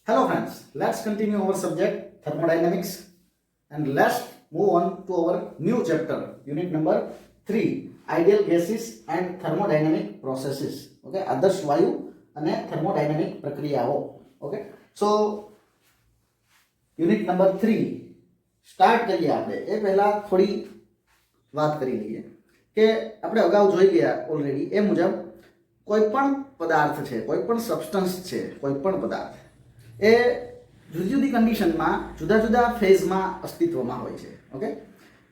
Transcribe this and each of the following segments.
Hello friends, let's continue our subject thermodynamics and let's move on to our new chapter, unit number 3, ideal gases and thermodynamic processes. Okay, આદર્શ વાયુ અને thermodynamic પ્રક્રિયાઓ. Okay, so unit number 3 start કરીએ આપણે. એ પહેલા થોડી વાત કરી લઈએ કે આપણે અગાઉ જોઈ ગયા ઓલરેડી એ મુજબ કોઈ પણ પદાર્થ છે, કોઈ પણ સબસ્ટન્સ છે, કોઈ પણ પદાર્થ એ જુદી જુદી કન્ડિશનમાં જુદા જુદા ફેઝમાં અસ્તિત્વમાં હોય છે. ઓકે,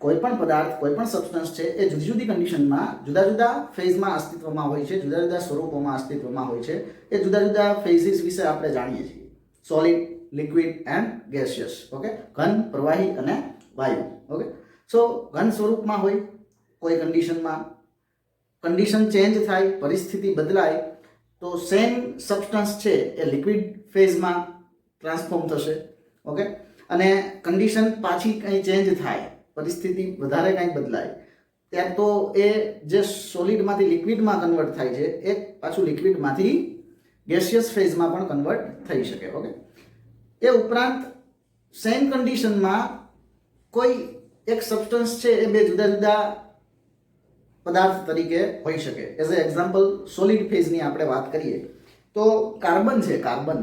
કોઈ પણ પદાર્થ, કોઈ પણ સબસ્ટન્સ છે એ જુદી જુદી કન્ડિશનમાં જુદા જુદા ફેઝમાં અસ્તિત્વમાં હોય છે, જુદા જુદા સ્વરૂપોમાં અસ્તિત્વમાં હોય છે. એ જુદા જુદા ફેઝિસ વિશે આપણે જાણીએ છીએ: solid, liquid and gaseous. Okay, ઘન, પ્રવાહી અને વાયુ. ઓકે, સો ઘન સ્વરૂપમાં હોય કોઈ કન્ડિશનમાં, કન્ડિશન ચેન્જ થાય, પરિસ્થિતિ બદલાય તો સેમ સબસ્ટન્સ છે એ લિક્વિડ ફેઝમાં ટ્રાન્સફોર્મ થશે. ઓકે, અને કન્ડિશન પાછી કંઈ ચેન્જ થાય, પરિસ્થિતિ વધારે કંઈ બદલાય ત્યારે તો એ જે સોલિડમાંથી લિક્વિડમાં કન્વર્ટ થાય છે એ પાછું લિક્વિડમાંથી ગેસિયસ ફેઝમાં પણ કન્વર્ટ થઈ શકે. ઓકે, એ ઉપરાંત સેમ કન્ડિશનમાં કોઈ એક સબસ્ટન્સ છે એ બે જુદા જુદા પદાર્થ તરીકે હોઈ શકે. એઝ એ એક્ઝામ્પલ સોલિડ ફેઝની આપણે વાત કરીએ તો કાર્બન છે, કાર્બન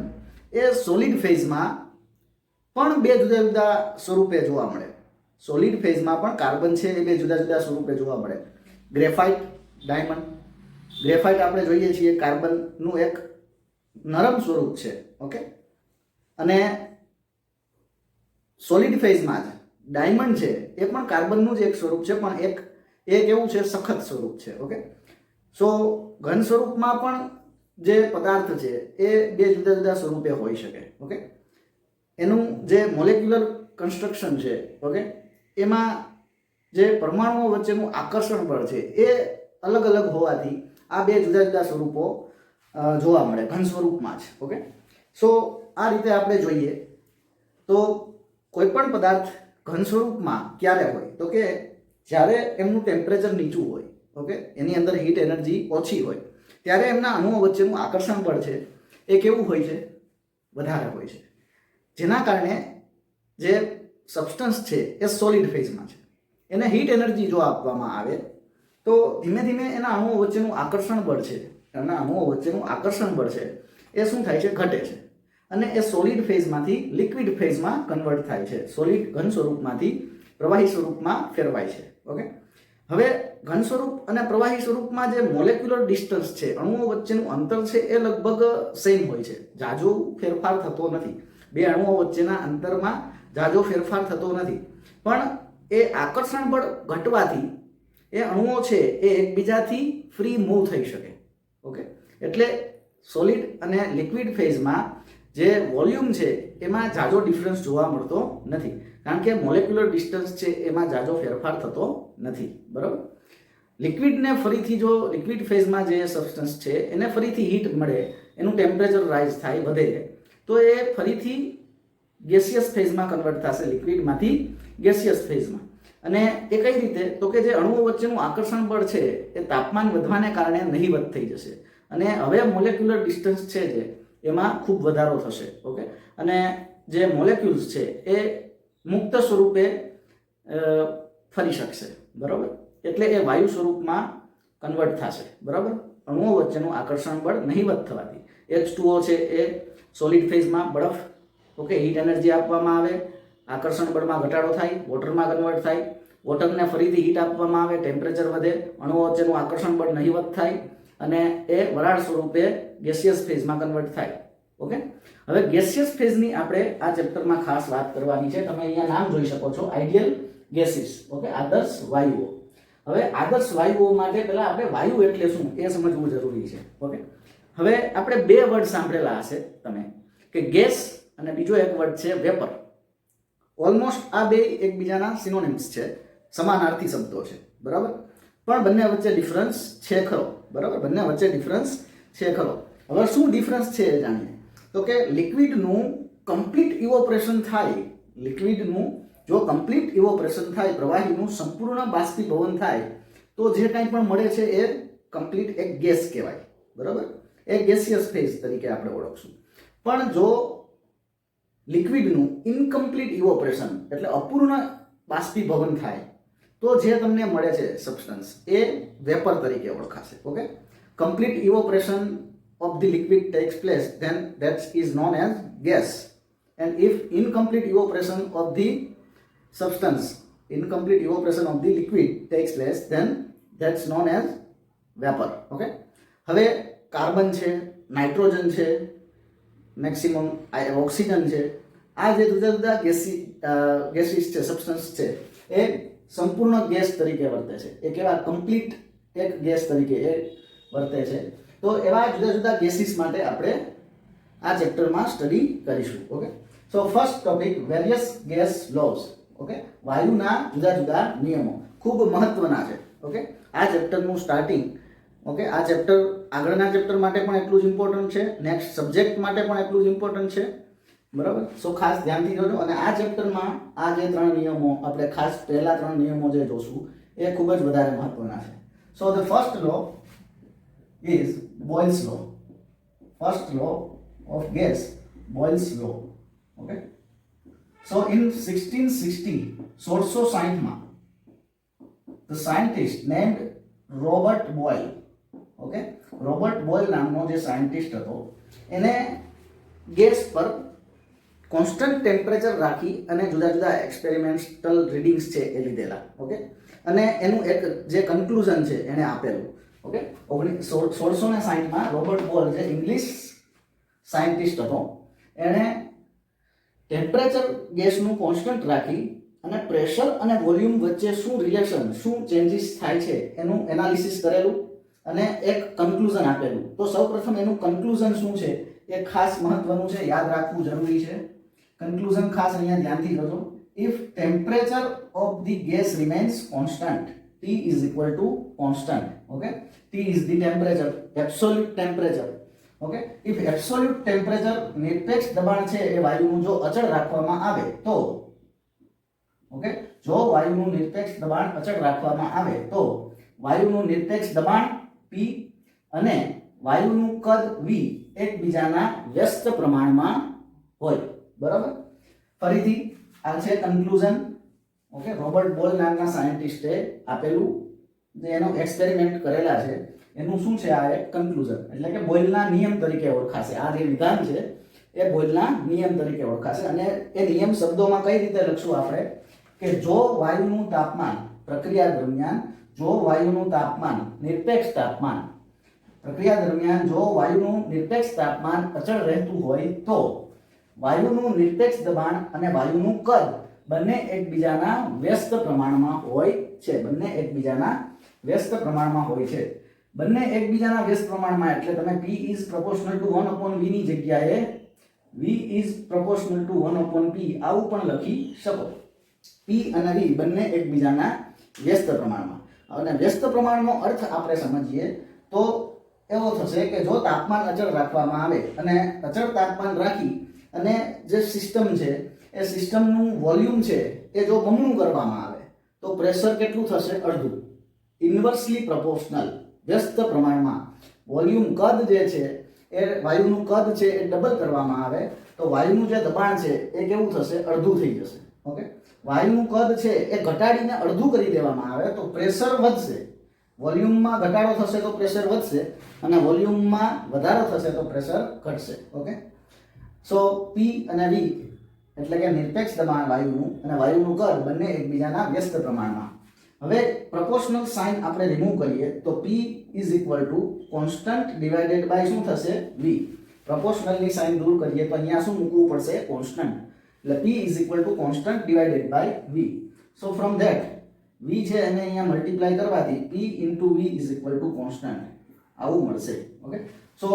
એ સોલિડ ફેઝમાં પણ બે જુદા જુદા સ્વરૂપે જોવા મળે. સોલિડ ફેઝમાં પણ કાર્બન છે એ બે જુદા જુદા સ્વરૂપે જોવા મળે. Graphite, diamond. ગ્રેફાઇટ આપણે જોઈએ છીએ કાર્બનનું એક નરમ સ્વરૂપ છે. ઓકે, અને સોલિડ ફેઝમાં જ ડાયમંડ છે એ પણ કાર્બનનું જ એક સ્વરૂપ છે, પણ એક એવું છે સખત સ્વરૂપ છે. ઓકે, સો ઘન સ્વરૂપમાં પણ જે પદાર્થ છે એ બે જુદા જુદા સ્વરૂપે હોઈ શકે. ઓકે, એનું જે મોલેક્યુલર કન્સ્ટ્રક્શન છે, ઓકે, એમાં જે પરમાણુઓ વચ્ચેનું આકર્ષણ બળ છે એ અલગ અલગ હોવાથી આ બે જુદા જુદા સ્વરૂપો જોવા મળે ઘન સ્વરૂપમાં જ. ઓકે, સો આ રીતે આપણે જોઈએ તો કોઈ પણ પદાર્થ ઘન સ્વરૂપમાં ક્યારે હોય તો કે જ્યારે એમનું ટેમ્પરેચર નીચું હોય. ઓકે, એની અંદર હીટ એનર્જી ઓછી હોય ત્યારે એમના અણુઓ વચ્ચેનું આકર્ષણ બળ છે એ કેવું હોય છે? વધારે હોય છે. જેના કારણે જે સબસ્ટન્સ છે એ સોલિડ ફેઝમાં છે, એને હીટ એનર્જી જો આપવામાં આવે તો ધીમે ધીમે એના અણુઓ વચ્ચેનું આકર્ષણ બળ છે, એના અણુઓ વચ્ચેનું આકર્ષણ બળ છે એ શું થાય છે? ઘટે છે. અને એ સોલિડ ફેઝમાંથી લિક્વિડ ફેઝમાં કન્વર્ટ થાય છે. સોલિડ ઘન સ્વરૂપમાંથી પ્રવાહી સ્વરૂપમાં ફેરવાય છે. ઓકે, હવે ઘન સ્વરૂપ અને પ્રવાહી સ્વરૂપમાં જે મોલેક્યુલર ડિસ્ટન્સ છે, અણુઓ વચ્ચેનું અંતર છે એ લગભગ સેમ હોય છે. જાજો ફેરફાર થતો નથી. બે અણુઓ વચ્ચેના અંતરમાં જાજો ફેરફાર થતો નથી, પણ એ આકર્ષણ બળ ઘટવાથી એ અણુઓ છે એ એકબીજાથી ફ્રી મૂવ થઈ શકે. ઓકે, એટલે સોલિડ અને લિક્વિડ ફેઝમાં જે વોલ્યુમ છે એમાં જાજો ડિફરન્સ જોવા મળતો નથી, કારણ કે મોલેક્યુલર ડિસ્ટન્સ છે એમાં જાજો ફેરફાર થતો નથી. બરાબર, લિક્વિડને ફરીથી જો લિક્વિડ ફેઝમાં જે સબસ્ટન્સ છે એને ફરીથી હીટ મળે, એનું ટેમ્પરેચર રાઇઝ થાય, વધે, તો એ ફરીથી ગેસિયસ ફેઝમાં કન્વર્ટ થશે, લિક્વિડમાંથી ગેસિયસ ફેઝમાં. અને એ કઈ રીતે? તો કે જે અણુઓ વચ્ચેનું આકર્ષણ બળ છે એ તાપમાન વધવાને કારણે નહીવત થઈ જશે અને હવે મોલેક્યુલર ડિસ્ટન્સ છે જે એમાં ખૂબ વધારો થશે. ઓકે, અને જે મોલેક્યુલ્સ છે એ મુક્ત સ્વરૂપે ફરી શકશે. બરાબર, એટલે એ વાયુ સ્વરૂપમાં કન્વર્ટ થશે. બરાબર, અણુઓ વચ્ચેનું આકર્ષણ બળ નહીવત થવાથી H2O છે એ સોલિડ ફેઝમાં બરફ, ઓકે, હીટ એનર્જી આપવામાં આવે, આકર્ષણ બળમાં ઘટાડો થાય, વોટરમાં કન્વર્ટ થાય, વોટરને ફરીથી હીટ આપવામાં આવે, ટેમ્પરેચર વધે, અણુઓ વચ્ચેનું આકર્ષણ બળ નહીવત થાય અને એ વરાળ સ્વરૂપે ગેસિયસ ફેઝમાં કન્વર્ટ થાય. ઓકે, હવે ગેસિયસ ફેઝની આપણે આ ચેપ્ટરમાં ખાસ વાત કરવાની છે. તમે અહીંયા નામ જોઈ શકો છો, આઈડિયલ ગેસીસ. ઓકે, આદર્શ વાયુઓ. હવે આદર્શ વાયુઓ માટે પહેલા આપણે વાયુ એટલે શું એ સમજવું જરૂરી છે. ઓકે, હવે આપણે બે વર્ડ સાંભળેલા હશે તમે કે ગેસ અને બીજો એક વર્ડ છે વેપર. ઓલમોસ્ટ આ બે એકબીજાના સિનોનિમ્સ છે, સમાનાર્થી શબ્દો છે. બરાબર, પણ બંને વચ્ચે ડિફરન્સ છે ખરો. બરાબર, બંને વચ્ચે ડિફરન્સ છે ખરો. હવે શું ડિફરન્સ છે એ જાણીએ તો કે લિક્વિડનું કમ્પ્લીટ ઇવોપરેશન થાય, લિક્વિડનું જો કમ્પ્લીટ ઇવોપરેશન થાય, પ્રવાહીનું સંપૂર્ણ બાષ્પીભવન થાય તો જે કંઈ પણ મળે છે એ કમ્પ્લીટ એક ગેસ કહેવાય. બરાબર, એ ગેસિયસ ફેઝ તરીકે આપણે ઓળખશું. પણ જો લિક્વિડનું ઇનકમ્પ્લીટ ઇવોપરેશન એટલે અપૂર્ણ બાષ્પીભવન થાય તો જે તમને મળે છે સબસ્ટન્સ એ વેપર તરીકે ઓળખાશે. Okay, complete evaporation of the liquid takes place, then that is known as gas. And if incomplete evaporation of the substance, incomplete evaporation of the liquid takes place, then that's known as vapor. Okay, હવે carbon છે, nitrogen છે, maximum oxygen છે, આ જે જુદા જુદા gases છે, substance છે, એ સંપૂર્ણ ગેસ તરીકે વર્તે છે. એ કેવા કમ્પ્લીટ એક ગેસ તરીકે એ વર્તે છે. તો એવા જુદા જુદા ગેસીસ માટે આપણે આ ચેપ્ટરમાં સ્ટડી કરીશું. Okay, so first topic various gas laws. Okay, વાયુના જુદા જુદા નિયમો ખૂબ મહત્વના છે. ઓકે, આ ચેપ્ટરનું સ્ટાર્ટિંગ, ઓકે, આ ચેપ્ટર આગળના ચેપ્ટર માટે પણ એટલું જ ઇમ્પોર્ટન્ટ છે, નેક્સ્ટ સબ્જેક્ટ માટે પણ એટલું જ ઇમ્પોર્ટન્ટ છે. બરાબર, સો ખાસ ધ્યાનથી જોજો. અને આ ચેપ્ટરમાં આ જે 3 નિયમો આપણે ખાસ પહેલા 3 નિયમો જે જોશું એ ખૂબ જ વધારે મહત્વના છે. So the first law is Boyle's law. First law of gas, Boyle's law. Okay, so in 1660 માં the scientist named Robert Boyle, okay, Robert Boyle નામનો જે સાયન્ટિસ્ટ હતો એને ગેસ પર કોન્સ્ટન્ટ ટેમ્પરેચર રાખી અને જુદા જુદા એક્સપેરિમેન્ટલ રીડિંગ્સ છે એ લીધેલા. ઓકે, અને એનું એક જે કન્ક્લુઝન છે એને આપેલું. ઓકે, 1660 માં રોબર્ટ બોલ જે ઇંગ્લિશ સાયન્ટિસ્ટ હતો એણે ટેમ્પરેચર ગેસનું કોન્સ્ટન્ટ રાખી અને પ્રેશર અને વોલ્યુમ વચ્ચે શું રિલેશન, શું ચેન્જીસ થાય છે એનું એનાલિસિસ કરેલું અને એક કન્ક્લુઝન આપેલું. તો સૌપ્રથમ એનું કન્ક્લુઝન શું છે એ ખાસ મહત્વનું છે, યાદ રાખવું જરૂરી છે. કન્ક્લુઝન ખાસ અહીંયા ધ્યાનથી જોજો. If temperature of the gas remains constant, T is equal to constant. Okay, T is the temperature, absolute temperature. Okay, if absolute temperature નિરપેક્ષ દબાણ છે એ વાયુનું જો અચળ રાખવામાં આવે તો, ઓકે, જો વાયુનું નિરપેક્ષ દબાણ અચળ રાખવામાં આવે તો વાયુનું નિરપેક્ષ દબાણ P અને વાયુનું કદ V એકબીજાના વ્યસ્ત પ્રમાણમાં હોય. બરાબર, ફરીથી આ છે કન્ક્લુઝન. ઓકે, રોબર્ટ બોલ નામના સાયન્ટિસ્ટે આપેલું જે એનો એક્સપેરિમેન્ટ કરેલા છે એનું શું છે, આ એક કન્ક્લુઝન એટલે કે બોયલના નિયમ તરીકે ઓળખાશે. આ જે વિધાન છે એ બોયલના નિયમ તરીકે ઓળખાશે. અને એ નિયમ શબ્દોમાં કઈ રીતે લખશું આપણે કે જો વાયુનું તાપમાન પ્રક્રિયા દરમિયાન, જો વાયુનું તાપમાન નિરપેક્ષ તાપમાન, પ્રક્રિયા દરમિયાન જો વાયુનું નિરપેક્ષ તાપમાન અચળ રહેતું હોય તો વાયુનું નિરપેક્ષ દબાણ અને વાયુનું કદ બંને એકબીજાના વ્યસ્ત પ્રમાણમાં હોય છે. બંને એકબીજાના વ્યસ્ત પ્રમાણમાં હોય છે. બંને એકબીજાના વ્યસ્ત પ્રમાણમાં એટલે તમે P is proportional to 1/V ની જગ્યાએ V is proportional to 1/P આવું પણ લખી શકો. P અને V બંને એકબીજાના વ્યસ્ત પ્રમાણમાં. અને વ્યસ્ત પ્રમાણનો અર્થ આપણે સમજીએ તો એવો થશે કે જો તાપમાન અચળ રાખવામાં આવે અને અચળ તાપમાન રાખી અને જે સિસ્ટમ છે એ સિસ્ટમનું વોલ્યુમ છે એ જો બમણું કરવામાં આવે તો પ્રેશર કેટલું થશે? અડધું. ઇન્વર્સલી પ્રોપોર્શનલ, વ્યસ્ત પ્રમાણમાં વોલ્યુમ કદ જે છે એ વાયુનું કદ છે એ ડબલ કરવામાં આવે તો વાયુનું જે દબાણ છે એ કેવું થશે? અડધું થઈ જશે. ઓકે, વાયુનું કદ છે એ ઘટાડીને અડધું કરી દેવામાં આવે તો પ્રેશર વધશે. વોલ્યુમમાં ઘટાડો થશે તો પ્રેશર વધશે અને વોલ્યુમમાં વધારો થશે તો પ્રેશર ઘટશે. ઓકે, સો P અને V એટલે કે નિરપેક્ષ દબાણ વાયુનું અને વાયુનું કદ બંને એકબીજાના વ્યસ્ત પ્રમાણમાં. હવે પ્રોપોર્શનલ સાઇન આપણે રિમૂવ કરીએ તો P is equal to constant divided by શું થશે? V. પ્રોપોર્શનલની સાઇન દૂર કરીએ તો અહીંયા શું મૂકવું પડશે? કોન્સ્ટન્ટ. એટલે P is equal to constant divided by V. So from that V છે એને અહીંયા મલ્ટીપ્લાય કરવાથી P into V is equal to constant આવું મળશે. Okay, so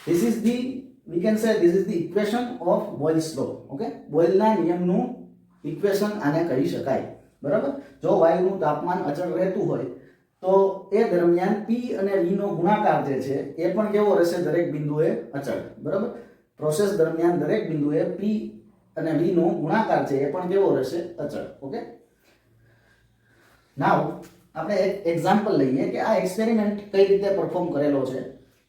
this is the, we can say this is the equation of Boyle's law. Okay, બોયલના નિયમનું equation આને કહી શકાય. બરાબર, જો વાયુનું તાપમાન અચળ રહેતું હોય તો એ દરમિયાન P અને V નો ગુણાકાર જે છે એ પણ કેવો રહેશે? દરેક બિંદુએ અચળ. બરાબર, પ્રોસેસ દરમિયાન દરેક બિંદુએ P અને V નો ગુણાકાર છે એ પણ કેવો રહેશે? અચળ. ઓકે, નાઉ આપણે એક એક્ઝામ્પલ લઈએ કે આ એક્સપેરિમેન્ટ કઈ રીતે પરફોર્મ કરેલો છે.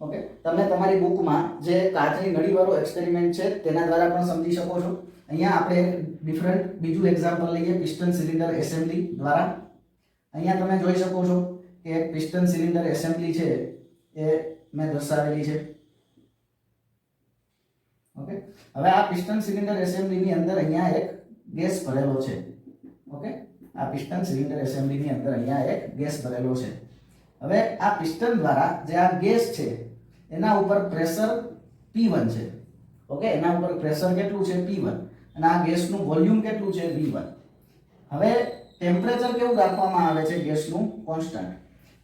ઓકે, તમે તમારી બુકમાં જે કાચની નળીવાળો એક્સપેરિમેન્ટ છે તેના દ્વારા પણ સમજી શકો છો. અહીંયા આપણે એક ડિફરન્ટ બીજું એક્ઝામ્પલ લઈએ પિસ્ટન સિલિન્ડર એસેમ્બલી દ્વારા. અહીંયા તમે જોઈ શકો છો કે પિસ્ટન સિલિન્ડર એસેમ્બલી છે એ મેં દર્શાવેલી છે. ઓકે, હવે આ પિસ્ટન સિલિન્ડર એસેમ્બલીની અંદર અહીંયા એક ગેસ ભરેલો છે. ઓકે, આ પિસ્ટન સિલિન્ડર એસેમ્બલીની અંદર અહીંયા એક ગેસ ભરેલો છે. હવે આ પિસ્ટન દ્વારા જે આ ગેસ છે એના ઉપર પ્રેશર P1 છે. ઓકે, એના ઉપર પ્રેશર કેટલું છે P1 અને આ ગેસનું વોલ્યુમ કેટલું છે V1. હવે ટેમ્પરેચર કેવું રાખવામાં આવે છે ગેસનું કોન્સ્ટન્ટ.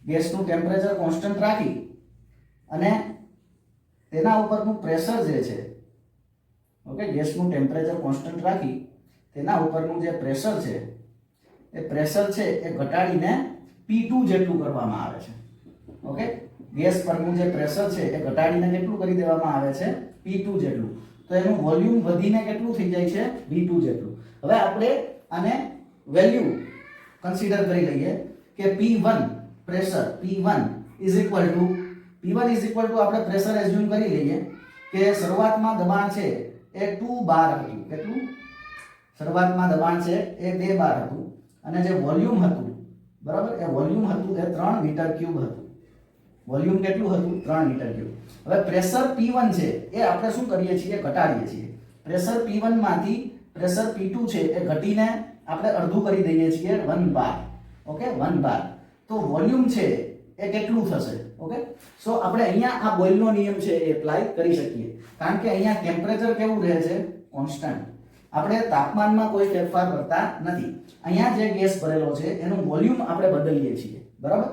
ગેસનું ટેમ્પરેચર કોન્સ્ટન્ટ રાખી અને તેના ઉપરનું પ્રેશર જે છે, ઓકે, ગેસનું ટેમ્પરેચર કોન્સ્ટન્ટ રાખી તેના ઉપરનું જે પ્રેશર છે એ પ્રેશર છે એ ઘટાડીને P2 જેટલું કરવામાં આવે છે. ઓકે, ગેસ પરનું જે પ્રેશર છે એ ઘટાડીને કેટલું કરી દેવામાં આવે છે P2 જેટલું. તો એનું વોલ્યુમ વધીને કેટલું થઈ જાય છે V2 જેટલું. હવે આપણે આને વેલ્યુ કન્સિડર કરી લઈએ કે P1 pressure P1 is equal two આપણે પ્રેશર એઝ્યુમ કરી લઈએ કે શરૂઆતમાં દબાણ છે એ 2 બાર હતું. કેટલું? શરૂઆતમાં દબાણ છે એ 2 બાર હતું અને જે વોલ્યુમ હતું, બરાબર, એ વોલ્યુમ હતું એ 3 મીટર ક્યુબ હતું. વોલ્યુમ કેટલું હતું? 3 મીટર ક્યુબ. હવે પ્રેશર P1 છે એ આપણે શું કરીએ છીએ? ઘટાડીએ છીએ. પ્રેશર P1 માંથી પ્રેશર P2 છે એ ઘટીને આપણે અડધું કરી દઈએ છીએ 1 બાર. ઓકે, 1 બાર. તો વોલ્યુમ છે એ કેટલું થશે? ઓકે, સો આપણે અહીંયા આ બોયલનો નિયમ છે એ એપ્લાય કરી શકીએ કારણ કે અહીંયા ટેમ્પરેચર કેવું રહે છે? કોન્સ્ટન્ટ. આપણે તાપમાનમાં કોઈ ફેરફાર કરતા નથી. અહીંયા જે ગેસ ભરેલો છે એનું વોલ્યુમ આપણે બદલીએ છીએ, બરાબર.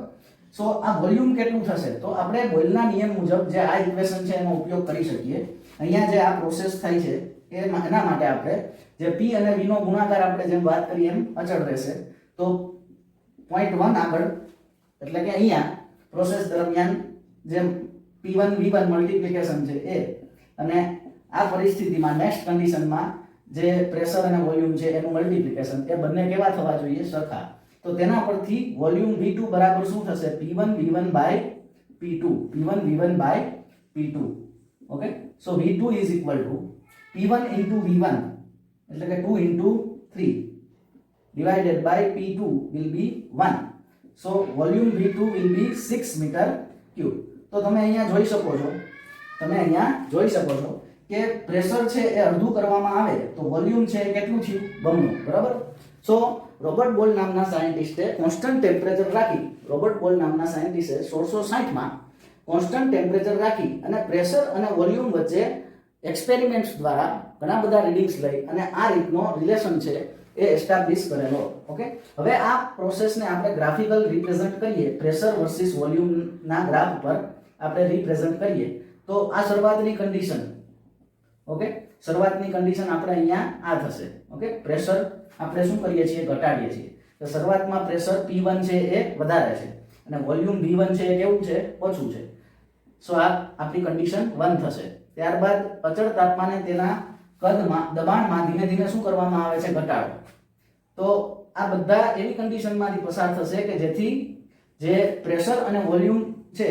સો આ વોલ્યુમ કેટલું થશે? તો આપણે બોયલના નિયમ મુજબ જે આ ઇક્વેશન છે એનો ઉપયોગ કરી શકીએ. અહીંયા જે આ પ્રોસેસ થાય છે એના માટે આપણે જે P અને V નો ગુણાકાર આપણે જેમ વાત કરી એમ અચળ રહેશે. તો 0.1 આગળ એટલે કે અહીંયા પ્રોસેસ દરમિયાન જેમ P1 V1 મલ્ટીપ્લિકેશન છે એ, અને આ પરિસ્થિતિમાં નેક્સ્ટ કન્ડિશનમાં જે પ્રેશર અને વોલ્યુમ છે એનું મલ્ટીપ્લિકેશન, એ બંને કેવા થવા જોઈએ? સરખા. તો તેના પરથી વોલ્યુમ V2 બરાબર શું થશે? P1 V1 by P2. P1 V1 by P2. Okay, so V2 is equal to P1 into V1 એટલે કે 2 into 3 divided by P2 will be 1. So volume V2 will be 6 meter cube. તો તમે અહીંયા જોઈ શકો છો કે પ્રેશર છે એ અડધું કરવામાં આવે તો વોલ્યુમ છે એ કેટલું થયું? બમણું, બરાબર. સો રોબર્ટ બોલ નામના સાયન્ટિસ્ટે કોન્સ્ટન્ટ ટેમ્પરેચર રાખી 1660 માં કોન્સ્ટન્ટ ટેમ્પરેચર રાખી અને પ્રેશર અને વોલ્યુમ વચ્ચે એક્સપેરિમેન્ટ્સ દ્વારા ઘણા બધા રીડિંગ્સ લઈ અને આ રીતનો રિલેશન છે એ એસ્ટાબ્લિશ કરેલો. ઓકે, હવે આ પ્રોસેસને આપણે ગ્રાફિકલ રિપ્રેઝન્ટ કરીએ, પ્રેશર વર્સિસ વોલ્યુમ ના ગ્રાફ પર આપણે રિપ્રેઝન્ટ કરીએ તો આ શરૂઆતની કન્ડિશન. ઓકે, શરૂઆતની કન્ડિશન આપણે અહીંયા આ થશે. ઓકે, પ્રેશર આપણે શું કરીએ છીએ? ઘટાડીએ છીએ. તો શરૂઆતમાં પ્રેશર P1 છે એ વધારે છે અને વોલ્યુમ V1 છે એ કેવું છે? ઓછું છે. સો આ આપણી કન્ડિશન 1 થશે. ત્યારબાદ અચળ તાપમાને તેના કદમાં દબાણમાં ધીમે ધીમે શું કરવામાં આવે છે? ઘટાડો. તો આ બધા એવી કન્ડિશનમાંથી પસાર થશે કે જેથી જે પ્રેશર અને વોલ્યુમ છે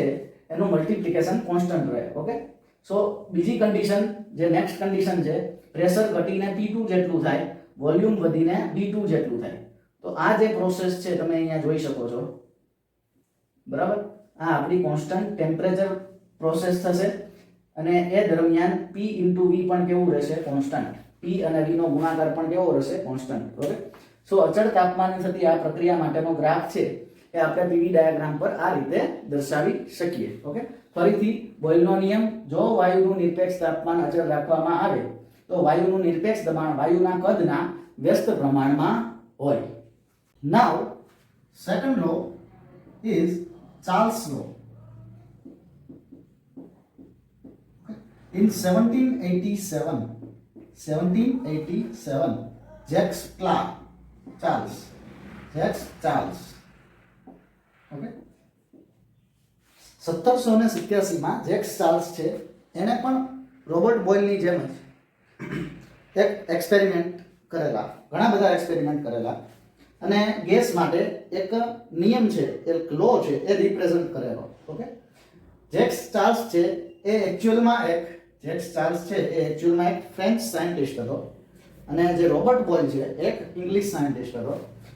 એનું મલ્ટીપ્લિકેશન કોન્સ્ટન્ટ રહે. ઓકે, સો બીજી કન્ડિશન જે નેક્સ્ટ કન્ડિશન છે, પ્રેશર ઘટીને P2 જેટલું થાય, વોલ્યુમ વધીને V2 જેટલું થાય. તો આ જે પ્રોસેસ છે તમે અહીંયા જોઈ શકો છો, બરાબર. આ આપણી કોન્સ્ટન્ટ ટેમ્પરેચર પ્રોસેસ થશે અને એ દરમિયાન P into V પણ કેવું રહેશે? કોન્સ્ટન્ટ. P અને V નો ગુણાકાર પણ કેવો રહેશે? કોન્સ્ટન્ટ. ઓકે, સો અચળ તાપમાને થતી આ પ્રક્રિયા માટેનો ગ્રાફ છે એ આપણે PV ડાયાગ્રામ પર આ રીતે દર્શાવી શકીએ. ઓકે, ફરીથી બોયલનો નિયમ, જો વાયુનું નિરપેક્ષ તાપમાન અચળ રાખવામાં આવે તો વાયુનું નિરપેક્ષ દબાણ વાયુના કદના વ્યસ્ત પ્રમાણમાં હોય. Now second law is Charles law. In 1787 Jacques Charles. Okay, 1787 માં જેક્સ ચાર્લ્સ છે એને પણ રોબર્ટ બોયલની જેમ જ એક એક્સપેરિમેન્ટ કરેલા, ઘણા બધા એક્સપેરિમેન્ટ કરેલા અને ગેસ માટે એક નિયમ છે, એક લો છે એ રિપ્રેઝન્ટ કરેલો. ઓકે, જેક્સ ચાર્લ્સ છે એ એકચ્યુઅલમાં એક ફ્રેન્ચ સાયન્ટિસ્ટ હતો અને જે રોબર્ટ બોય છે એક ઇંગ્લિશ સાયન્ટિસ્ટ હતો.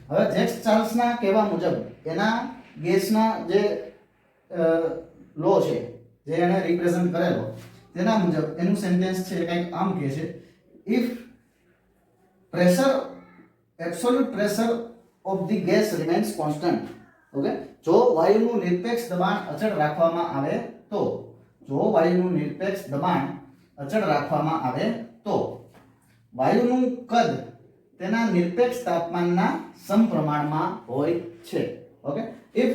હવે જેક્સ ચાર્લ્સના કહેવા મુજબ એના ગેસના જે લો છે જે એને રિપ્રેઝન્ટ કરેલો તેના મુજબ એનું સેન્ટેન્સ છે કંઈક આમ કહે છે, if pressure absolute pressure of the gas remains constant. Okay, જો વાયુનું નિરપેક્ષ દબાણ અચળ રાખવામાં આવે તો, જો વાયુનું નિરપેક્ષ દબાણ અચળ રાખવામાં આવે તો વાયુનું કદ તેના નિરપેક્ષ તાપમાનના સમપ્રમાણમાં હોય છે. Okay, if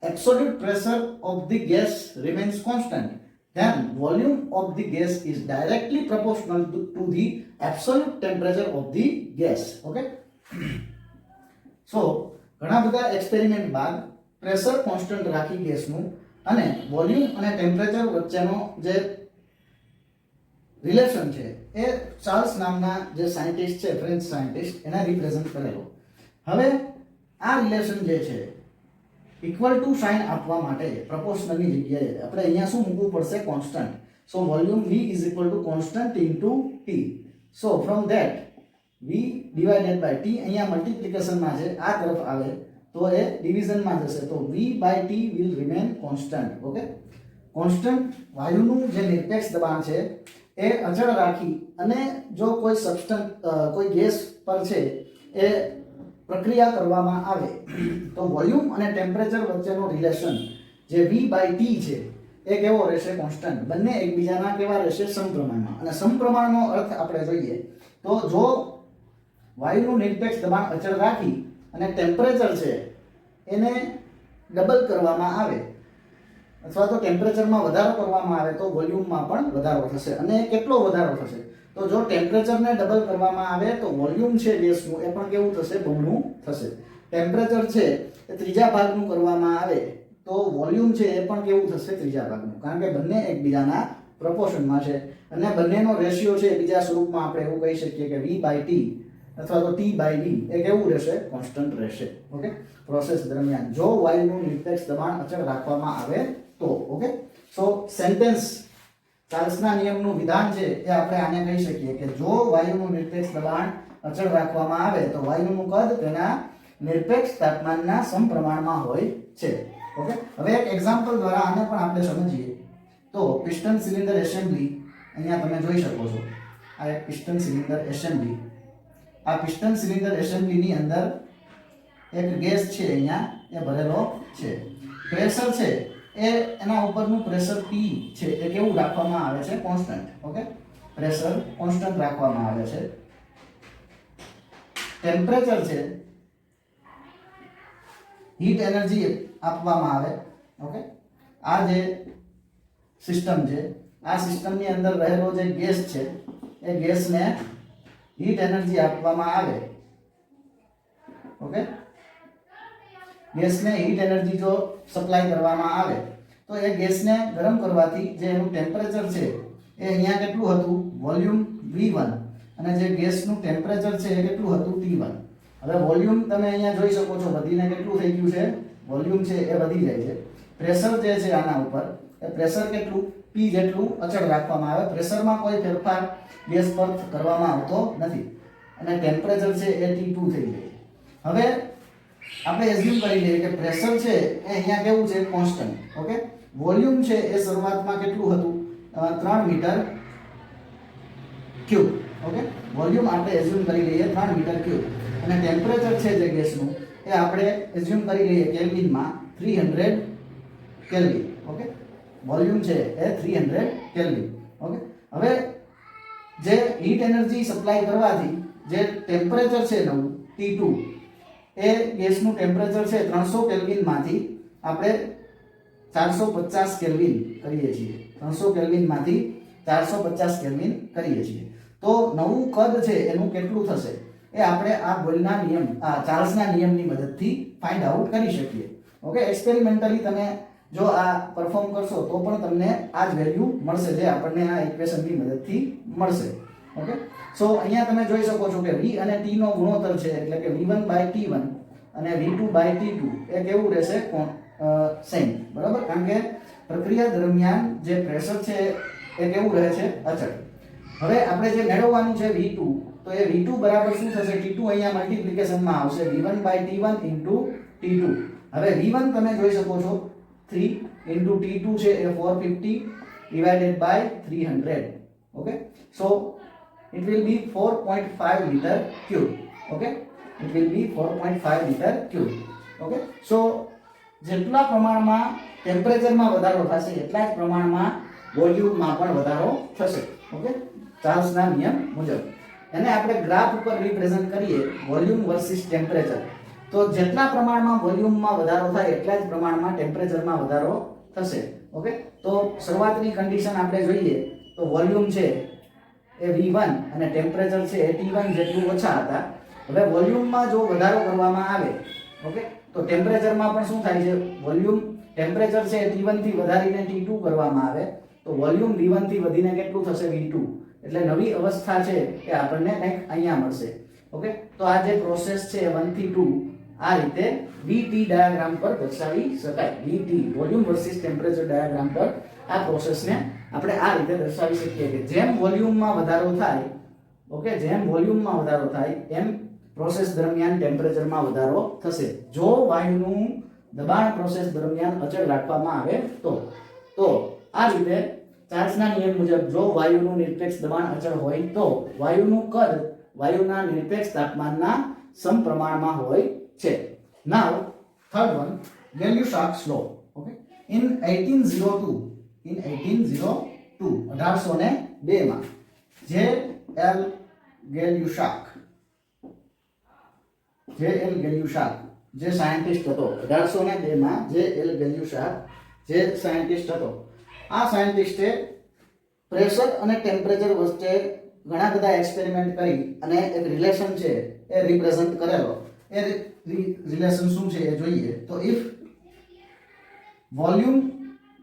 absolute pressure of the gas remains constant, then volume of the gas is directly proportional to the absolute temperature of the gas. Okay, so ઘણા બધા એક્સપેરિમેન્ટ બાદ પ્રેશર કોન્સ્ટન્ટ રાખી ગેસનું અને વોલ્યુમ અને ટેમ્પરેચર વચ્ચેનો જે relation છે એ Charles નામના જે સાયન્ટિસ્ટ છે, ફ્રેન્ચ સાયન્ટિસ્ટ, એને રિપ્રેઝન્ટ કરેલો. હવે આ રિલેશન જે છે ઇક્વલ ટુ સાઇન આપવા માટે પ્રપોર્શનલની જગ્યાએ આપણે અહીંયા શું મૂકવું પડશે? Constant. So volume V is equal to constant into T. So from that V divided by T અહીંયા મલ્ટિપ્લિકેશનમાં છે, આ તરફ આવે તો એ ડિવિઝનમાં જશે, તો V by T will remain constant. Okay, constant વાયુનું જે નિરપેક્ષ દબાણ છે એ અચળ રાખી અને જો કોઈ સબસ્ટન્સ કોઈ ગેસ પર છે એ પ્રક્રિયા કરવામાં આવે તો વોલ્યુમ અને ટેમ્પરેચર વચ્ચેનો રિલેશન જે V બાય T છે એ કેવો રહેશે? કોન્સ્ટન્ટ. બંને એકબીજાના કેવા રહેશે? સમપ્રમાણમાં. અને સમપ્રમાણનો અર્થ આપણે જોઈએ તો જો વાયુનું નિરપેક્ષ દબાણ અચળ રાખી અને ટેમ્પરેચર છે એને ડબલ કરવામાં આવે અથવા તો ટેમ્પરેચરમાં વધારો કરવામાં આવે તો વોલ્યુમમાં પણ વધારો થશે. અને કેટલો વધારો થશે? તો જો ટેમ્પરેચરને ડબલ કરવામાં આવે તો વોલ્યુમ છે ગેસનું એ પણ કેવું થશે? બમણું થશે. ટેમ્પરેચર છે એ ત્રીજા ભાગનું કરવામાં આવે તો વોલ્યુમ છે એ પણ કેવું થશે? ત્રીજા ભાગનું. કારણ કે બંને એકબીજાના પ્રપોર્શનમાં છે અને બંનેનો રેશિયો છે બીજા સ્વરૂપમાં આપણે એવું કહી શકીએ કે V બાય T અથવા તો T બાય V એ કેવું રહેશે? કોન્સ્ટન્ટ રહેશે. ઓકે, પ્રોસેસ દરમિયાન જો વાયુનું નિરપેક્ષ દબાણ અચળ રાખવામાં આવે તો. ઓકે, સો સેન્ટેન્સ ચાર્લ્સના નિયમનું વિધાન છે એ આપણે આને કહી શકીએ કે જો વાયુનું નિરપેક્ષ દબાણ અચળ રાખવામાં આવે તો વાયુનું કદ તેના નિરપેક્ષ તાપમાનના સમપ્રમાણમાં હોય છે. ઓકે, હવે એક એક્ઝામ્પલ દ્વારા આને પણ આપણે સમજીએ તો પિસ્ટન સિલિન્ડર એસેમ્બલી અહીંયા તમે જોઈ શકો છો. આ એક પિસ્ટન સિલિન્ડર એસેમ્બલી. આ પિસ્ટન સિલિન્ડર એસેમ્બલીની અંદર એક ગેસ છે અહીંયા એ ભરેલો છે. પ્રેશર છે એ એના ઉપરનું પ્રેશર P છે એ કેવું રાખવામાં આવે છે? કોન્સ્ટન્ટ. ઓકે, પ્રેશર કોન્સ્ટન્ટ રાખવામાં આવે છે. ટેમ્પરેચર છે, હીટ એનર્જી આપવામાં આવે. ઓકે, આ જે સિસ્ટમ છે આ સિસ્ટમની અંદર રહેલો જે ગેસ છે એ ગેસને હીટ એનર્જી આપવામાં આવે. ઓકે, ગેસને હીટ એનર્જી જો સપ્લાય કરવામાં આવે તો એ ગેસને ગરમ કરવાથી જે એનું ટેમ્પરેચર છે એ અહીંયા કેટલું હતું? વોલ્યુમ V1 અને જે ગેસનું ટેમ્પરેચર છે એ કેટલું હતું? T1. હવે વોલ્યુમ તમે અહીંયા જોઈ શકો છો વધીને કેટલું થઈ ગયું છે? વોલ્યુમ છે એ વધી જાય છે. પ્રેશર જે છે આના ઉપર એ પ્રેશર કેટલું? P જેટલું અચળ રાખવામાં આવે. પ્રેશરમાં કોઈ ફેરફાર ગેસ પર કરવામાં આવતો નથી અને ટેમ્પરેચર છે એ T2 થઈ જાય. હવે આપણે એઝ્યુમ કરી લઈએ કે પ્રેશર છે એ અહીંયા કેવું છે? કોન્સ્ટન્ટ. ઓકે, વોલ્યુમ છે એ શરૂઆતમાં કેટલું હતું? 3 મીટર ક્યુબ. ઓકે, વોલ્યુમ આપણે એઝ્યુમ કરી લઈએ 3 મીટર ક્યુબ અને ટેમ્પરેચર છે જે ગેસનું એ આપણે એઝ્યુમ કરી લઈએ કેલ્વિનમાં 300 કેલ્વિન. ઓકે, વોલ્યુમ છે એ 300 કેલ્વિન. ઓકે, હવે જે હીટ એનર્જી સપ્લાય કરવાથી જે ટેમ્પરેચર છે નવું T2 એ ગેસનું ટેમ્પરેચર છે 300 કેલ્વિનમાંથી આપણે 450 કેલ્વિન કરીએ છીએ. 300 કેલ્વિનમાંથી 450 કેલ્વિન કરીએ છીએ તો નવું કદ છે એનું કેટલું થશે એ આપણે આ બોયલના નિયમ ચાર્લ્સના નિયમની મદદથી ફાઇન્ડ આઉટ કરી શકીએ. ઓકે, એક્સપેરિમેન્ટલી તમે જો આ પરફોર્મ કરશો તો પણ તમને આ જ વેલ્યુ મળશે જે આપણને આ ઇક્વેશનની મદદથી મળશે. ઓકે, સો અહીંયા તમે જોઈ શકો છો કે V અને T નો ગુણોત્તર છે એટલે કે V1 બાય T1 અને V2 બાય T2 એ કેવું રહેશે? સેમ. બરાબર, કારણ કે પ્રક્રિયા દરમિયાન જે પ્રેશર છે એ કેવું રહે છે? અચળ. હવે આપણે જે મેળવવાનું છે V2, તો એ V2 બરાબર શું થશે? T2 અહીંયા મલ્ટીપ્લિકેશનમાં આવશે V1 by T1 into T2. હવે V1 તમે જોઈ શકો છો 3 into T2 છે એ 450 divided by 300. Okay, so it will be 4.5 liter cube. Okay, it will be 4.5 liter cube. Okay, so જેટલા પ્રમાણમાં ટેમ્પરેચરમાં વધારો થશે એટલા જ પ્રમાણમાં વોલ્યુમમાં પણ વધારો થશે. ઓકે, ચાર્લ્સના નિયમ મુજબ એને આપણે ગ્રાફ ઉપર રિપ્રેઝન્ટ કરીએ વોલ્યુમ વર્સિસ ટેમ્પરેચર. તો જેટલા પ્રમાણમાં વોલ્યુમમાં વધારો થાય એટલા જ પ્રમાણમાં ટેમ્પરેચરમાં વધારો થશે. ઓકે, તો શરૂઆતની કન્ડિશન આપણે જોઈએ તો વોલ્યુમ છે એ V1 અને ટેમ્પરેચર છે એ T1 જેટલું ઓછા હતા. હવે વોલ્યુમમાં જો વધારો કરવામાં આવે, ઓકે, તો ટેમ્પરેચરમાં પણ શું થાય છે? વોલ્યુમ ટેમ્પરેચર છે એ T1 થી વધારીને T2 કરવામાં આવે તો વોલ્યુમ V1 થી વધીને કેટલું થશે? V2. એટલે નવી અવસ્થા છે એ આપણને કંઈક અહીંયા મળશે. ઓકે, તો આ જે પ્રોસેસ છે 1 થી 2 આ રીતે VT ડાયાગ્રામ પર દર્શાવી શકાય. VT volume versus temperature diagram પર આ પ્રોસેસને આપણે આ રીતે દર્શાવી શકીએ કે જેમ વોલ્યુમમાં વધારો થાય, ઓકે, જેમ વોલ્યુમમાં વધારો થાય એમ પ્રોસેસ દરમિયાન ટેમ્પરેચરમાં વધારો થશે. જો વાયુનું દબાણ પ્રોસેસ દરમિયાન અચળ રાખવામાં આવે તો આ રીતે ચાર્લ્સના નિયમ મુજબ જો વાયુનું નિરપેક્ષ દબાણ અચળ હોય તો વાયુનું કદ વાયુના નિરપેક્ષ તાપમાનના સમપ્રમાણમાં હોય છે. Now third one, Gay-Lussac's law. Okay, in 1802 માં J.L. ગેલ્યુશાક જે સાયન્ટિસ્ટ હતો 1802 માં J.L. ગેલ્યુશાક જે સાયન્ટિસ્ટ હતો, આ સાયન્ટિસ્ટે પ્રેશર અને ટેમ્પરેચર વચ્ચે ઘણા બધા એક્સપેરિમેન્ટ કરી અને એક રિલેશન છે એ રિપ્રેઝન્ટ કરેલો. એ રિલેશન શું છે એ જોઈએ તો if volume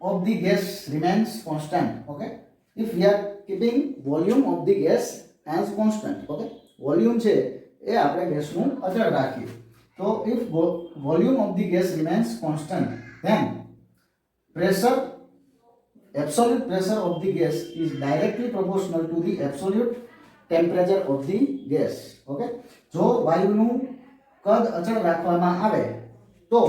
of the gas remains constant, okay, if we are keeping volume of the gas as constant, okay, volume છે એ આપણે ગેસનું અચળ રાખીએ તો if volume of the gas remains constant then pressure, absolute pressure of the gas is directly proportional to the absolute temperature of the gas. Okay, જો વાયુનું કદ અચળ રાખવામાં આવે તો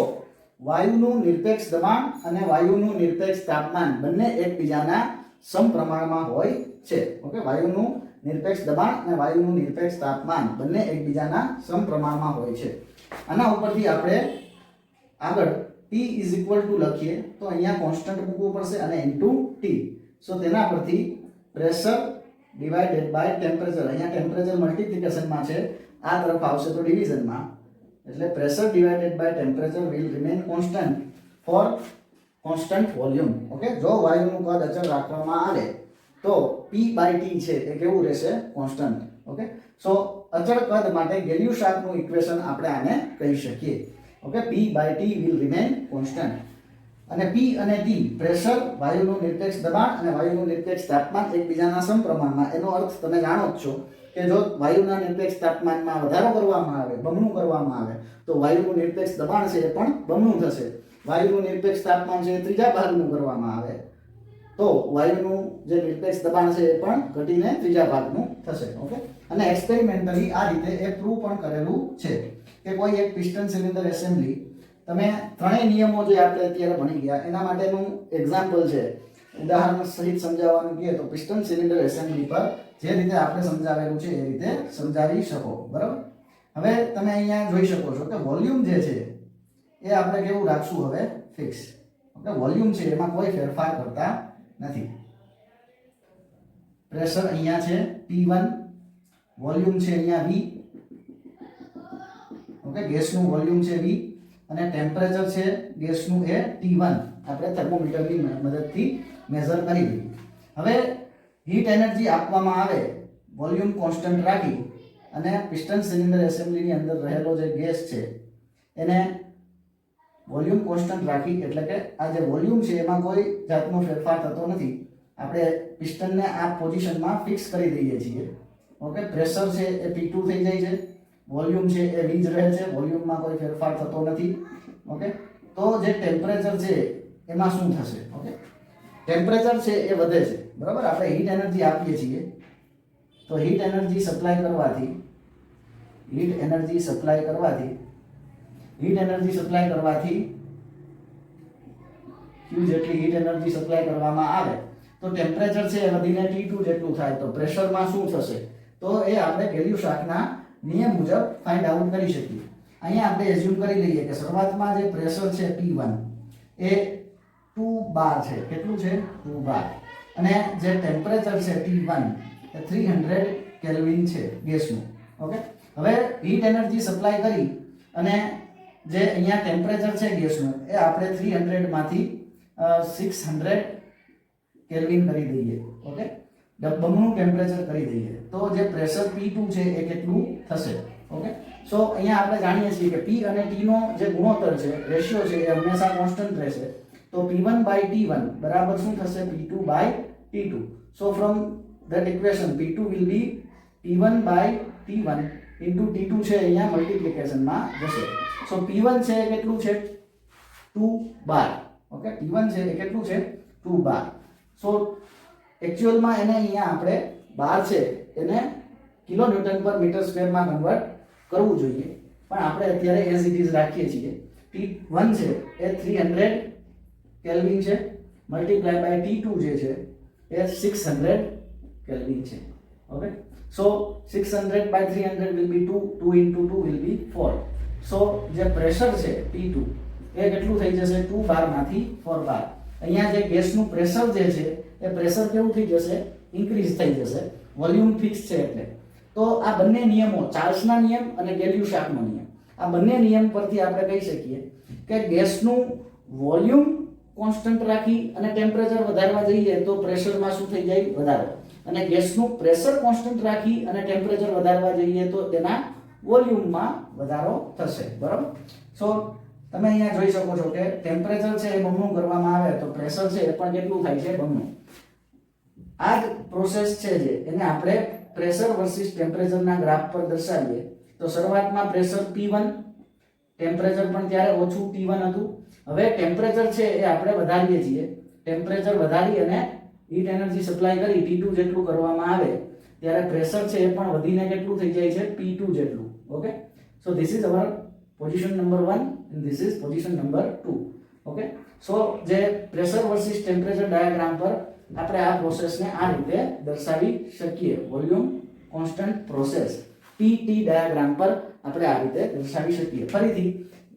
વાયુનું નિરપેક્ષ દબાણ અને વાયુનું નિરપેક્ષ તાપમાન બંને એકબીજાના સમપ્રમાણમાં હોય છે. ઓકે, વાયુનું નિરપેક્ષ દબાણ અને વાયુનું નિરપેક્ષ તાપમાન બંને એકબીજાના સમપ્રમાણમાં હોય છે. આના ઉપરથી આપણે આગળ T લખીએ તો અહીંયા કોન્સ્ટન્ટ મૂકવું પડશે અને ઇન્ટુ T. સો તેના પરથી પ્રેશર ડિવાઇડેડ બાય ટેમ્પરેચર, અહીંયા ટેમ્પરેચર મલ્ટીપ્લિકેશનમાં છે, આ તરફ આવશે તો ડિવિઝનમાં, એટલે pressure divided by temperature will remain constant for constant volume. Okay, જો વાયુનું કદ અચળ રાખવામાં આવે તો P/T છે એ કેવું રહેશે? કોન્સ્ટન્ટ. ઓકે, સો અચળ કદ માટે ગેલ્યુશાકનું ઇક્વેશન આપણે આને કહી શકીએ. Okay, P/T will remain constant. અને P અને T પ્રેશર, વાયુનું નિરપેક્ષ દબાણ અને વાયુનું નિરપેક્ષ તાપમાન એકબીજાના સમપ્રમાણમાં. એનો અર્થ તમે જાણો જ છો કે જો વાયુના નિરપેક્ષ તાપમાનમાં વધારો કરવામાં આવે, બમણું કરવામાં આવે તો વાયુનું નિરપેક્ષ દબાણ છે એ પણ બમણું થશે. વાયુનું નિરપેક્ષ તાપમાન છે એ ત્રીજા ભાગનું કરવામાં આવે તો વાયુનું જે નિરપેક્ષ દબાણ છે એ પણ ઘટીને ત્રીજા ભાગનું થશે. ઓકે, અને એક્સપેરિમેન્ટલી આ રીતે એ પ્રૂવ પણ કરેલું છે કે કોઈ એક પિસ્ટન સિલિન્ડર એસેમ્બલી, તમે ત્રણેય નિયમો જે આપણે અત્યારે ભણી ગયા એના માટેનું એક્ઝામ્પલ છે, ઉદાહરણ સહિત સમજાવવાનું કહે તો પિસ્ટન સિલિન્ડર એસેમ્બલી પર જે રીતે આપણે સમજાવેલું છે એ રીતે સમજાવી શકો. બરાબર, હવે તમે અહીંયા જોઈ શકો છો કે વોલ્યુમ જે છે એ આપણે કેવું રાખશું? હવે ફિક્સ. ઓકે, વોલ્યુમ છે એમાં કોઈ ફેરફાર કરતા નથી. પ્રેશર અહીંયા છે P1, વોલ્યુમ છે અહીંયા V. ઓકે, ગેસનું વોલ્યુમ છે V અને ટેમ્પરેચર છે ગેસનું એ T1. આપણે થર્મોમીટરની મદદથી મેઝર કરી દીધું. હવે હીટ એનર્જી આપવામાં આવે વોલ્યુમ કોન્સ્ટન્ટ રાખી અને પિસ્ટન સિલિન્ડર એસેમ્બલીની અંદર રહેલો જે ગેસ છે એને વોલ્યુમ કોન્સ્ટન્ટ રાખી, એટલે કે આ જે વોલ્યુમ છે એમાં કોઈ જાતનો ફેરફાર થતો નથી. આપણે પિસ્ટનને આ પોઝિશનમાં ફિક્સ કરી દઈએ છીએ. ઓકે, પ્રેશર છે એ P2 થઈ જાય છે, વોલ્યુમ છે એ V જ રહે છે, વોલ્યુમમાં કોઈ ફેરફાર થતો નથી. ઓકે, તો જે ટેમ્પરેચર છે એમાં શું થશે? ઓકે, ટેમ્પરેચર છે એ વધે છે. બરાબર, આપણે હીટ એનર્જી આપીએ છીએ તો હીટ એનર્જી સપ્લાય કરવાથી Q જેટલી હીટ એનર્જી સપ્લાય કરવામાં આવે તો ટેમ્પરેચર છે એ વધીને T2 જેટલું થાય. તો પ્રેશરમાં શું થશે? તો એ આપણે ગેલ્યુશાકના નિયમ મુજબ ફાઇન્ડ આઉટ કરી શકીએ. અહીંયા આપણે એઝ્યુમ કરી લઈએ કે શરૂઆતમાં જે પ્રેશર છે P1 એ 2 બાર છે. કેટલું છે? 2 બાર. અને જે ટેમ્પરેચર છે T1 એ 300 કેલ્વિન છે ગેસનું. ઓકે, હવે હીટ એનર્જી સપ્લાય કરી અને જે અહીંયા ટેમ્પરેચર છે ગેસનું એ આપણે 300 માંથી 600 કેલ્વિન કરી દઈએ. ઓકે, બમણું ટેમ્પરેચર કરી દઈએ તો જે પ્રેશર P2 છે એ કેટલું થશે? ઓકે, સો અહીંયા આપણે જાણીએ છીએ કે P અને T નો જે ગુણોત્તર છે, રેશિયો છે, એ હંમેશા કોન્સ્ટન્ટ રહેશે. તો P1/T1 બરાબર શું થશે? P2/T2. So from that equation P2 will be P1/T1 into T2 છે અહીંયા મલ્ટીપ્લિકેશનમાં જશે. સો P1 છે એ કેટલું છે? 2 બાર. ઓકે, P1 છે એ કેટલું છે? 2 બાર. સો એક્ચ્યુઅલમાં એને અહીંયા આપણે બાર છે એને કિલોન્યુટન પર મીટર સ્ક્વેરમાં કન્વર્ટ કરવું જોઈએ, પણ આપણે અત્યારે એઝ ઇટ ઇઝ રાખીએ છીએ. T1 છે એ 300 કેલ્વિન છે મલ્ટીપ્લાય બાય T2 જે છે એ 600 કેલ્વિન છે. Okay, so 600 by 300 will be 2, 2 into 2 will be 4. સો જે પ્રેશર છે P2 એ કેટલું થઈ જશે? 2 બાર માંથી 4 બાર. અહીંયા જે ગેસનું પ્રેશર જે છે એ પ્રેશર કેવું થઈ જશે? ઇન્ક્રીઝ થઈ જશે. વોલ્યુમ ફિક્સ છે એટલે. તો આ બંને નિયમો, ચાર્લ્સના નિયમ અને ગેલ્યુશાકનો નિયમ, આ બંને નિયમ પરથી આપણે કહી શકીએ કે ગેસનું વોલ્યુમ કોન્સ્ટન્ટ રાખી અને ટેમ્પરેચર વધારવા જઈએ તો પ્રેશરમાં શું થઈ જાય? વધારો. અને ગેસનું પ્રેશર કોન્સ્ટન્ટ રાખી અને ટેમ્પરેચર વધારવા જઈએ તો તેના વોલ્યુમમાં વધારો થશે. બરાબર? સો તમે અહીંયા જોઈ શકો છો કે ટેમ્પરેચર છે એ બમણું કરવામાં આવે તો પ્રેશર છે એ પણ કેટલું થાય છે? બમણું. આ જ પ્રોસેસ છે જે એને આપણે પ્રેશર વર્સિસ ટેમ્પરેચરના ગ્રાફ પર દર્શાવીએ તો શરૂઆતમાં પ્રેશર P1, ટેમ્પરેચર પણ ત્યારે ઓછું T1 હતું. હવે ટેમ્પરેચર છે એ આપણે વધારીએ છીએ. ટેમ્પરેચર વધારી અને હીટ એનર્જી સપ્લાય કરી T2 જેટલું કરવામાં આવે ત્યારે પ્રેશર છે એ પણ વધીને કેટલું થઈ જાય છે? P2 જેટલું. Okay, so this is our position number 1 and this is position number 2. Okay, so જે પ્રેશર વર્સિસ ટેમ્પરેચર ડાયાગ્રામ પર આપણે આ પ્રોસેસને આ રીતે દર્શાવી શકીએ. Volume constant process PT diagram પર આપણે આ રીતે દર્શાવી શકીએ. ફરીથી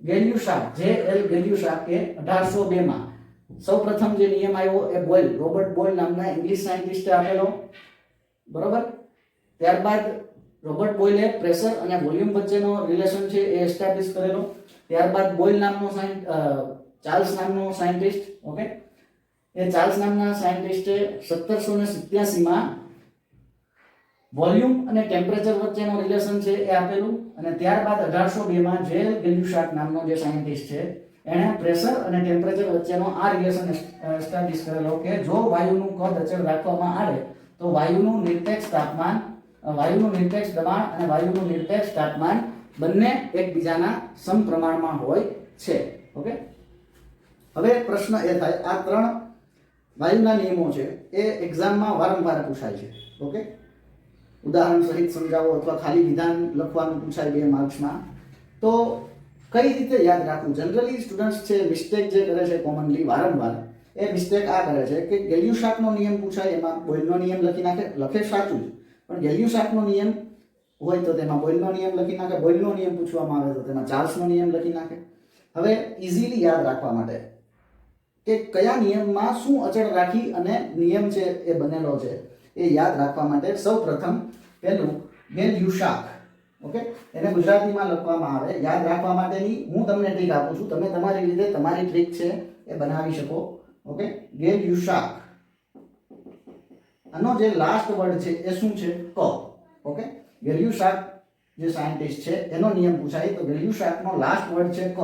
ગેલ્યુશાક, JL ગેલ્યુશાક એ 1802 માં સૌપ્રથમ જે નિયમ આવ્યો એ બોયલ, રોબર્ટ બોયલ નામના ઇંગ્લિશ સાયન્ટિસ્ટે આપેલો. બરોબર? ત્યારબાદ રોબર્ટ બોયલે પ્રેશર અને વોલ્યુમ વચ્ચેનો રિલેશન છે એ એસ્ટાબ્લિશ કરેલો. ત્યારબાદ બોયલ નામનો ચાર્લ્સ નામનો સાયન્ટિસ્ટ, ઓકે, એ ચાર્લ્સ નામના સાયન્ટિસ્ટે 1787 માં વોલ્યુમ અને ટેમ્પરેચર વચ્ચેનો રિલેશન છે એ આપેલું. અને ત્યારબાદ 1802 માં જેલ ગેલ્યુશાક નામનો જે સાયન્ટિસ્ટ છે એણે પ્રેશર અને ટેમ્પરેચર વચ્ચેનો આ રિલેશન એસ્ટાબ્લિશ કરેલો કે જો વાયુનું કદ અચળ રાખવામાં આવે તો વાયુનું નિરપેક્ષ તાપમાન, વાયુનું નિરપેક્ષ દબાણ અને વાયુનું નિરપેક્ષ તાપમાન બંને એકબીજાના સમપ્રમાણમાં હોય છે. ઓકે, હવે પ્રશ્ન એ થાય, આ ત્રણ વાયુના નિયમો છે એ એક્ઝામમાં વારંવાર પૂછાય છે. ઓકે, ઉદાહરણ સહિત સમજાવો અથવા ખાલી વિધાન લખવાનું પૂછાય 2 માર્ક્સમાં. તો કઈ રીતે યાદ રાખવું? જનરલી સ્ટુડન્ટ્સ છે મિસ્ટેક જે કરે છે કોમનલી વારંવાર, એ મિસ્ટેક આ કરે છે કે ગેલ્યુશાકનો નિયમ પૂછાય એમાં બોયલનો નિયમ લખી નાખે, લખે સાચું જ, પણ ગેલ્યુશાકનો નિયમ હોય તો તેમાં બોયલનો નિયમ લખી નાખે, બોયલનો નિયમ પૂછવામાં આવે તો તેમાં ચાર્લ્સનો નિયમ લખી નાખે. હવે ઇઝીલી યાદ રાખવા માટે કે કયા નિયમમાં શું અચળ રાખી અને નિયમ છે એ બનેલો છે એ યાદ રાખવા માટે સૌપ્રથમ પહેલું ગેલ્યુશાક, ઓકે, એને ગુજરાતીમાં લખવામાં આવે. યાદ રાખવા માટેની હું તમને ટ્રીક આપું છું, તમે તમારી રીતે તમારી ટ્રીક છે એ બનાવી શકો. ઓકે, ગેલ્યુશાક, આનો જે લાસ્ટ વર્ડ છે એ શું છે? ક. ઓકે, ગેલ્યુશાક જે સાયન્ટિસ્ટ છે એનો નિયમ પૂછાય તો ગેલ્યુશાકનો લાસ્ટ વર્ડ છે ક.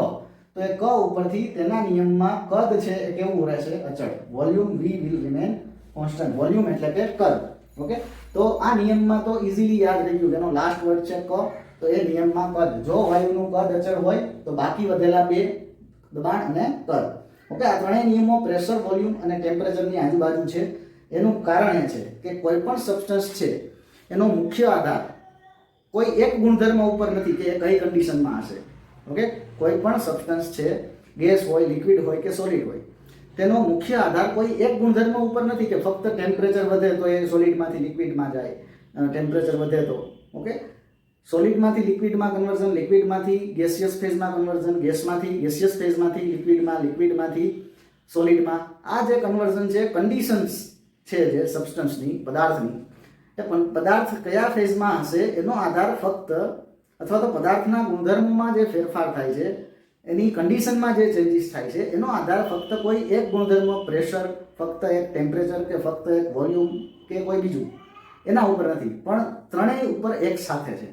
તો એ ક ઉપરથી તેના નિયમમાં કદ છે એ કેવું રહેશે? અચળ. Volume V will remain constant. Volume એટલે કે કદ. ઓકે, તો આ નિયમમાં તો ઇઝીલી યાદ રહી ગયું, એનો લાસ્ટ વર્ડ છે ક, તો એ નિયમમાં કદ. જો વાયુનું કદ અચળ હોય તો બાકી વધેલા બે દબાણ અને કદ. ઓકે, આ ત્રણેય નિયમો પ્રેશર, વોલ્યુમ અને ટેમ્પરેચરની આજુબાજુ છે. એનું કારણ એ છે કે કોઈ પણ સબસ્ટન્સ છે એનો મુખ્ય આધાર કોઈ એક ગુણધર્મ ઉપર નથી કે એ કઈ કન્ડિશનમાં હશે. ઓકે, કોઈ પણ સબસ્ટન્સ છે, ગેસ હોય, લિક્વિડ હોય કે સોલિડ હોય, તેનો મુખ્ય આધાર કોઈ એક ગુણધર્મ ઉપર નથી કે ફક્ત ટેમ્પરેચર વધે તો એ સોલિડમાંથી લિક્વિડમાં જાય, ટેમ્પરેચર વધે તો. ઓકે, સોલિડમાંથી લિક્વિડમાં કન્વર્ઝન, લિક્વિડમાંથી ગેસિયસ ફેઝમાં કન્વર્ઝન, ગેસમાંથી ગેસિયસ ફેઝમાંથી લિક્વિડમાં, લિક્વિડમાંથી સોલિડમાં. આ જે કન્વર્ઝન છે, કન્ડિશન્સ છે જે સબસ્ટન્સની, પદાર્થની, એ પણ પદાર્થ કયા ફેઝમાં હશે એનો આધાર ફક્ત, અથવા તો પદાર્થના ગુણધર્મમાં જે ફેરફાર થાય છે, એની કન્ડિશનમાં જે ચેન્જીસ થાય છે, એનો આધાર ફક્ત કોઈ એક ગુણધર્મ, પ્રેશર, ફક્ત એક ટેમ્પરેચર કે ફક્ત એક વોલ્યુમ કે કોઈ બીજું, એના ઉપર નથી, પણ ત્રણેય ઉપર એક સાથે છે.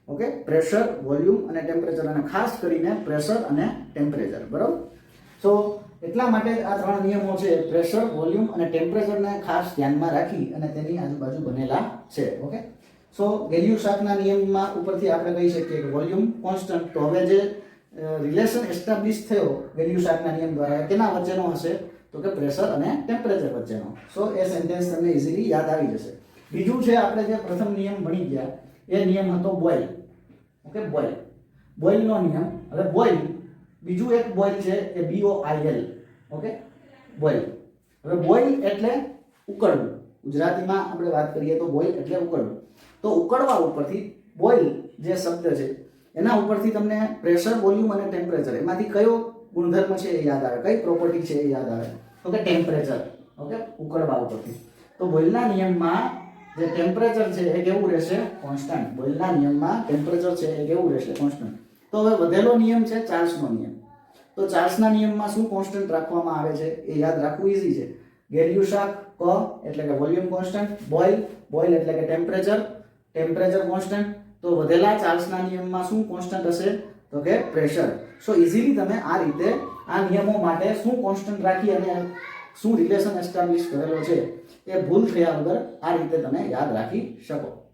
ઓકે, પ્રેશર, વોલ્યુમ અને ટેમ્પરેચર, અને ખાસ કરીને પ્રેશર અને ટેમ્પરેચર. બરાબર? સો એટલા માટે આ ત્રણ નિયમો છે, પ્રેશર, વોલ્યુમ અને ટેમ્પરેચરને ખાસ ધ્યાનમાં રાખી અને તેની આજુબાજુ બનેલા છે. ઓકે, સો ગેલિયું-શાકના નિયમમાં ઉપરથી આપણે કહી શકીએ કે વોલ્યુમ કોન્સ્ટન્ટ. તો હવે જે રિલેશન એસ્ટાબ્લિશ થયો ગેલિયું-શાકના નિયમ દ્વારા, કેના વચ્ચેનો હશે? તો કે પ્રેશર અને ટેમ્પરેચર વચ્ચેનો. સો એ સેન્ટેન્સ તમને ઇઝીલી યાદ આવી જશે. બીજું છે, આપણે જે પ્રથમ નિયમ ભણી ગયા એ નિયમ હતો બોઇલ. ઓકે, બોઇલનો નિયમ. હવે બોઇલ, બીજું એક બોઇલ છે એ BOIL. Okay, boil. હવે બોઇલ એટલે ઉકળવું. ગુજરાતીમાં આપણે વાત કરીએ તો બોઇલ એટલે ઉકળવું. તો ઉકળવા ઉપરથી બોઇલ જે શબ્દ છે એના ઉપરથી તમને પ્રેશર, વોલ્યુમ અને ટેમ્પરેચર, એમાંથી કયો ગુણધર્મ છે એ યાદ આવે, કઈ પ્રોપર્ટી છે એ યાદ આવે? તો કે ટેમ્પરેચર. ઓકે, ઉકળવા ઉપરથી. તો બોઇલના નિયમમાં જે ટેમ્પરેચર છે એ કેવું રહેશે? કોન્સ્ટન્ટ. બોઇલના નિયમમાં ટેમ્પરેચર છે એ કેવું રહેશે? કોન્સ્ટન્ટ. તો હવે વધેલો નિયમ છે ચાર્લ્સનો નિયમ. તો ચાર્લ્સના નિયમમાં શું કોન્સ્ટન્ટ રાખવામાં આવે છે એ યાદ રાખવું ઈઝી છે. ગેલિયું-શાક, ક એટલે કે વોલ્યુમ કોન્સ્ટન્ટ, બોઇલ એટલે કે ટેમ્પરેચર કોન્સ્ટન્ટ. તો વધેલા ચાર્લ્સના નિયમમાં શું કોન્સ્ટન્ટ હશે? તો કે પ્રેશર. સો ઇઝીલી તમે આ રીતે આ નિયમો માટે શું કોન્સ્ટન્ટ રાખી અને શું રિલેશન એસ્ટાબ્લિશ કરેલો છે એ ભૂલ થયા વગર આ રીતે તમે યાદ રાખી શકો.